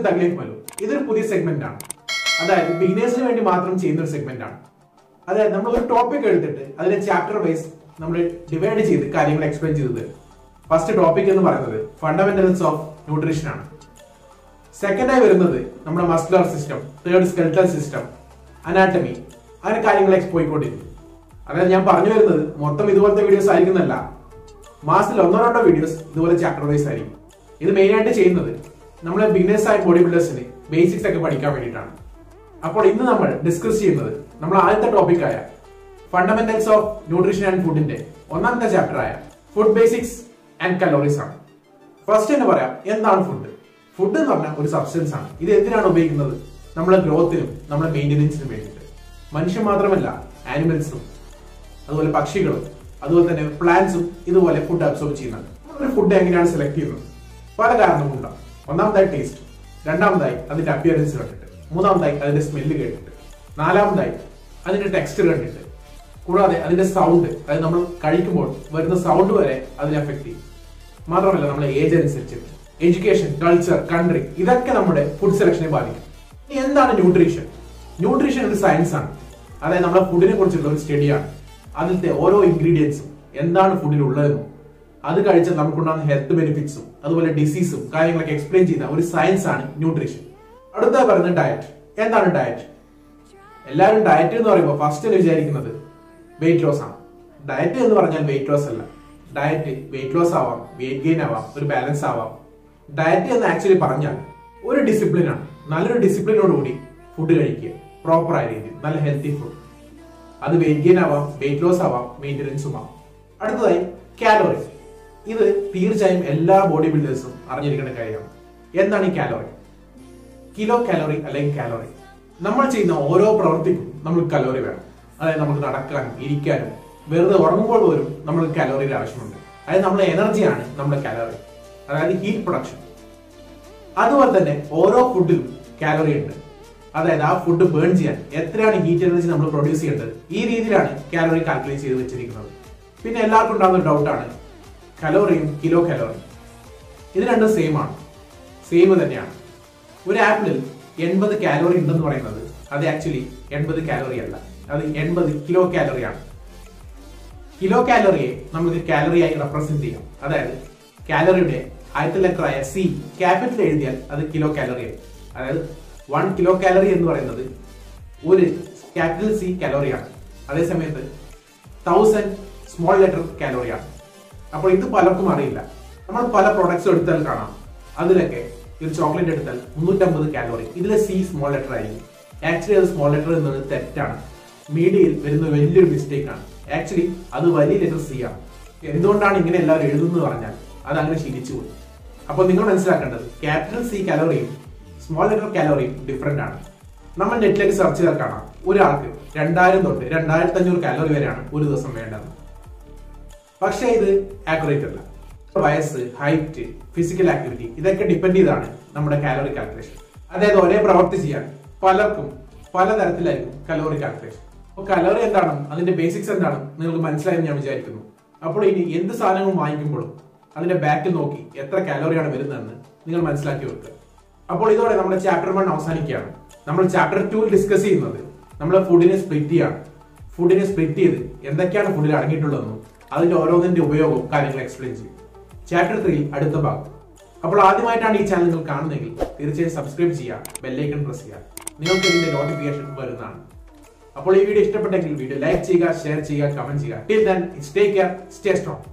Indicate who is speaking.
Speaker 1: തഗ്ലീഫ് മലു. ഇതൊരു പുതിയ സെഗ്മെന്റ് ആണ്. അതായത് ബിഗിനേഴ്സിന് വേണ്ടി മാത്രം ചെയ്യുന്ന ഒരു സെഗ്മെന്റ് ആണ്. അതായത് നമ്മൾ ഒരു ടോപ്പിക് എടുത്തിട്ട് അതിനെ ചാപ്റ്റർ വൈസ് നമ്മൾ ഡിവൈഡ് ചെയ്ത് കാര്യങ്ങൾ എക്സ്പ്ലെയിൻ ചെയ്തത്. ഫസ്റ്റ് ടോപ്പിക് എന്ന് പറയുന്നത് ഫണ്ടമെന്റൽസ് ഓഫ് ന്യൂട്രീഷൻ ആണ്. സെക്കൻഡായി വരുന്നത് നമ്മുടെ muscular system, third skeletal system, anatomy, അങ്ങനെ കാര്യങ്ങൾ പോയിക്കൊണ്ടിരിക്കും. അതായത് ഞാൻ പറഞ്ഞു വരുന്നത് മൊത്തം ഇതുപോലത്തെ വീഡിയോസ് ആയിരിക്കുന്നല്ല, മാസത്തിൽ ഒന്നോ രണ്ടോ വീഡിയോസ് ഇതുപോലെ ചാപ്റ്റർ വൈസ് ആയിരിക്കും. ഇത് മെയിൻ ആയിട്ട് ചെയ്യുന്നത് നമ്മളെ ബിഗിനേഴ്സ് ആയ ബോഡി ബിൽഡേഴ്സിന് ബേസിക്സ് ഒക്കെ പഠിക്കാൻ വേണ്ടിയിട്ടാണ്. അപ്പോൾ ഇന്ന് നമ്മൾ ഡിസ്കസ് ചെയ്യുന്നത് നമ്മൾ ആദ്യത്തെ ടോപ്പിക് ആയ ഫണ്ടമെന്റൽസ് ഓഫ് ന്യൂട്രീഷൻ ആൻഡ് ഫുഡിന്റെ ഒന്നാമത്തെ ചാപ്റ്റർ ആയ ഫുഡ് ബേസിക്സ് ആൻഡ് കലോറീസ് ആണ്. ഫസ്റ്റ് തന്നെ പറയാം, എന്താണ് ഫുഡ്? ഫുഡ് എന്ന് പറഞ്ഞാൽ ഒരു സബ്സ്റ്റൻസ് ആണ്. ഇത് എന്തിനാണ് ഉപയോഗിക്കുന്നത്? നമ്മുടെ ഗ്രോത്തിനും നമ്മുടെ മെയിൻ്റെനൻസിനും വേണ്ടിയിട്ട്. മനുഷ്യൻ മാത്രമല്ല, ആനിമൽസും അതുപോലെ പക്ഷികളും അതുപോലെ തന്നെ പ്ലാന്റ്സും ഇതുപോലെ ഫുഡ് അബ്സോർബ് ചെയ്യുന്നുണ്ട്. ഒരു ഫുഡ് എങ്ങനെയാണ് സെലക്ട് ചെയ്യുന്നത്? പല കാരണങ്ങളുണ്ടാവും. ഒന്നാമതായി ടേസ്റ്റ്, രണ്ടാമതായി അതിന്റെ അപ്പിയറൻസ് കണ്ടിട്ട്, മൂന്നാമതായി അതിന്റെ സ്മെല്ല് കേട്ടിട്ട്, നാലാമതായി അതിന്റെ ടെക്സ്ചർ കണ്ടിട്ട്, കൂടാതെ അതിന്റെ സൗണ്ട്, അതായത് നമ്മൾ കഴിക്കുമ്പോൾ വരുന്ന സൗണ്ട് വരെ അതിനെ അഫക്ട് ചെയ്യും. മാത്രമല്ല നമ്മുടെ ഏജ് അനുസരിച്ച് എഡ്യൂക്കേഷൻ, കൾച്ചർ, കൺട്രി, ഇതൊക്കെ നമ്മുടെ ഫുഡ് സെലക്ഷനെ ബാധിക്കും. ഇനി എന്താണ് ന്യൂട്രീഷൻ? ന്യൂട്രീഷൻ ഒരു സയൻസ് ആണ്. അതായത് നമ്മുടെ ഫുഡിനെ കുറിച്ചുള്ള ഒരു സ്റ്റഡിയാണ്. അതിലത്തെ ഓരോ ഇൻഗ്രീഡിയൻസും എന്താണ് ഫുഡിൽ ഉള്ളതെന്നും അത് കഴിച്ചാൽ നമുക്കുണ്ടാകുന്ന ഹെൽത്ത് ബെനിഫിറ്റ്സും അതുപോലെ ഡിസീസും കാര്യങ്ങളൊക്കെ എക്സ്പ്ലെയിൻ ചെയ്യുന്ന ഒരു സയൻസ് ആണ് ന്യൂട്രീഷൻ. അടുത്ത പറയുന്നത് ഡയറ്റ്. എന്താണ് ഡയറ്റ്? എല്ലാവരും ഡയറ്റ് എന്ന് പറയുമ്പോൾ ഫസ്റ്റ് വിചാരിക്കുന്നത് വെയിറ്റ് ലോസ് ആണ്. ഡയറ്റ് എന്ന് പറഞ്ഞാൽ വെയിറ്റ് ലോസ് അല്ല. ഡയറ്റ് വെയിറ്റ് ലോസ് ആവാം, വെയിറ്റ് ഗെയിൻ ആവാം, ഒരു ബാലൻസ് ആവാം. ഡയറ്റ് എന്ന് ആക്ച്വലി പറഞ്ഞാൽ ഒരു ഡിസിപ്ലിൻ ആണ്. നല്ലൊരു ഡിസിപ്ലിനോടുകൂടി ഫുഡ് കഴിക്കുക, പ്രോപ്പർ ആയ രീതിയിൽ നല്ല ഹെൽത്തി ഫുഡ്. അത് വെയിറ്റ് ഗെയിൻ ആവാം, വെയിറ്റ് ലോസ് ആവാം, മെയിൻ്റെനൻസും ആവാം. അടുത്തതായി കാലോറി. ഇത് തീർച്ചയായും എല്ലാ ബോഡി ബിൽഡേഴ്സും അറിഞ്ഞിരിക്കേണ്ട കാര്യമാണ്. എന്താണ് ഈ കാലോറി? കിലോ കാലോറി അല്ലെങ്കിൽ കാലോറി. നമ്മൾ ചെയ്യുന്ന ഓരോ പ്രവൃത്തിക്കും നമുക്ക് കലോറി വേണം. അതായത് നമുക്ക് നടക്കാനും ഇരിക്കാനും വെറുതെ ഉറങ്ങുമ്പോൾ പോലും നമുക്ക് കാലോറിയുടെ ആവശ്യമുണ്ട്. അതായത് നമ്മുടെ എനർജിയാണ് നമ്മുടെ കാലോറി, അതായത് ഹീറ്റ് പ്രൊഡക്ഷൻ. അതുപോലെ തന്നെ ഓരോ ഫുഡിലും കാലോറി ഉണ്ട്. അതായത് ആ ഫുഡ് ബേൺ ചെയ്യാൻ എത്രയാണ് ഹീറ്റ് എനർജി നമ്മൾ പ്രൊഡ്യൂസ് ചെയ്യേണ്ടത്, ഈ രീതിയിലാണ് കാലോറി കാൽക്കുലേറ്റ് ചെയ്ത് വെച്ചിരിക്കുന്നത്. പിന്നെ എല്ലാവർക്കും ഉണ്ടാകുന്ന ഒരു ഡൗട്ടാണ് കലോറിയും കിലോ കാലോറിയും. ഇത് രണ്ടും സെയിം ആണ്, സെയിം തന്നെയാണ്. ഒരു ആപ്പിളിൽ 80 കാലോറി ഉണ്ടെന്ന് പറയുന്നത് അത് ആക്ച്വലി 80 കാലോറി അല്ല, അത് 80 കിലോ കാലോറിയാണ്. കിലോ കാലോറിയെ നമുക്ക് കാലറിയായി റെപ്രസെന്റ് ചെയ്യാം. അതായത് കാലറിയുടെ ആദ്യത്തെ ലെറ്റർ ആയ സി ക്യാപിറ്റൽ എഴുതിയാൽ അത് കിലോ കാലറിയായി. അതായത് 1 കിലോ കാലറി എന്ന് പറയുന്നത് ഒരു ക്യാപിറ്റൽ സി കാലോറിയാണ്. അതേസമയത്ത് 1000 സ്മോൾ ലെറ്റർ കാലോറിയാണ്. അപ്പോൾ ഇത് പലർക്കും അറിയില്ല. നമ്മൾ പല പ്രൊഡക്ട്സ് എടുത്താൽ കാണാം, അതിലൊക്കെ ഒരു ചോക്ലേറ്റ് എടുത്താൽ 350 കാലോറി, ഇതിലെ സി സ്മോൾ ലെറ്റർ ആയിരിക്കും. ആക്ച്വലി അത് സ്മോൾ ലെറ്റർ എന്നത് തെറ്റാണ്. മീഡിയയിൽ വരുന്ന വലിയൊരു മിസ്റ്റേക്ക് ആണ്. ആക്ച്വലി അത് വലിയ ലെറ്റർ സി ആണ്. എന്തുകൊണ്ടാണ് ഇങ്ങനെ എല്ലാവരും എഴുതുന്നത് പറഞ്ഞാൽ അത് അങ്ങനെ ശീലിച്ചു പോയി. അപ്പോൾ നിങ്ങൾ മനസ്സിലാക്കേണ്ടത് ക്യാപിറ്റൽ സി കാലോറിയും സ്മോൾ ലെറ്റർ കാലോറിയും ഡിഫറെന്റ് ആണ്. നമ്മൾ നെറ്റിലേക്ക് സെർച്ച് ചെയ്താൽ കാണാം ഒരാൾക്ക് 2000 തൊട്ട് 2500 കാലോറി വരെയാണ് ഒരു ദിവസം വേണ്ടത്. പക്ഷേ ഇത് ആക്യുറേറ്റ് അല്ല. വയസ്സ്, ഹൈറ്റ്, ഫിസിക്കൽ ആക്ടിവിറ്റി ഇതൊക്കെ ഡിപ്പെൻഡ് ചെയ്താണ് നമ്മുടെ കാലോറി കാൽക്കുലേഷൻ. അതായത് ഒരേ പ്രവൃത്തി ചെയ്യാൻ പലർക്കും പലതരത്തിലായിരിക്കും കലോറി കാൽക്കുലേഷൻ. അപ്പോൾ കലോറി എന്താണ്, അതിന്റെ ബേസിക്സ് എന്താണ് നിങ്ങൾക്ക് മനസ്സിലായെന്ന് ഞാൻ വിചാരിക്കുന്നു. അപ്പോൾ ഇനി എന്ത് സാധനങ്ങൾ വാങ്ങിക്കുമ്പോഴും അതിന്റെ ബാക്കിൽ നോക്കി എത്ര കാലോറിയാണ് വരുന്നതെന്ന് നിങ്ങൾ മനസ്സിലാക്കി വെക്കുക. അപ്പോൾ ഇതോടെ നമ്മുടെ ചാപ്റ്റർ 1 അവസാനിക്കുകയാണ്. നമ്മൾ ചാപ്റ്റർ 2 ഡിസ്കസ് ചെയ്യുന്നത് നമ്മൾ ഫുഡിനെ സ്പ്ലിറ്റ് ചെയ്യാണ്. ഫുഡിനെ സ്പ്ലിറ്റ് ചെയ്ത് എന്തൊക്കെയാണ് ഫുഡിൽ അടങ്ങിയിട്ടുള്ളതെന്നും അതിന്റെ ഓരോന്നിന്റെ ഉപയോഗവും കാര്യങ്ങൾ എക്സ്പ്ലെയിൻ ചെയ്യും. ചാപ്റ്റർ 3 അടുത്ത ഭാഗം. അപ്പോൾ ആദ്യമായിട്ടാണ് ഈ ചാനൽ നിങ്ങൾ കാണുന്നതെങ്കിൽ തീർച്ചയായും സബ്സ്ക്രൈബ് ചെയ്യുക, ബെല്ലൈക്കൺ പ്രസ് ചെയ്യുക. നിങ്ങൾക്ക് ഇതിന്റെ നോട്ടിഫിക്കേഷൻ വരുന്നതാണ്. അപ്പോൾ ഈ വീഡിയോ ഇഷ്ടപ്പെട്ടെങ്കിൽ വീഡിയോ ലൈക്ക് ചെയ്യുക, ഷെയർ ചെയ്യുക, കമന്റ് ചെയ്യുക. Till then stay care, stay strong.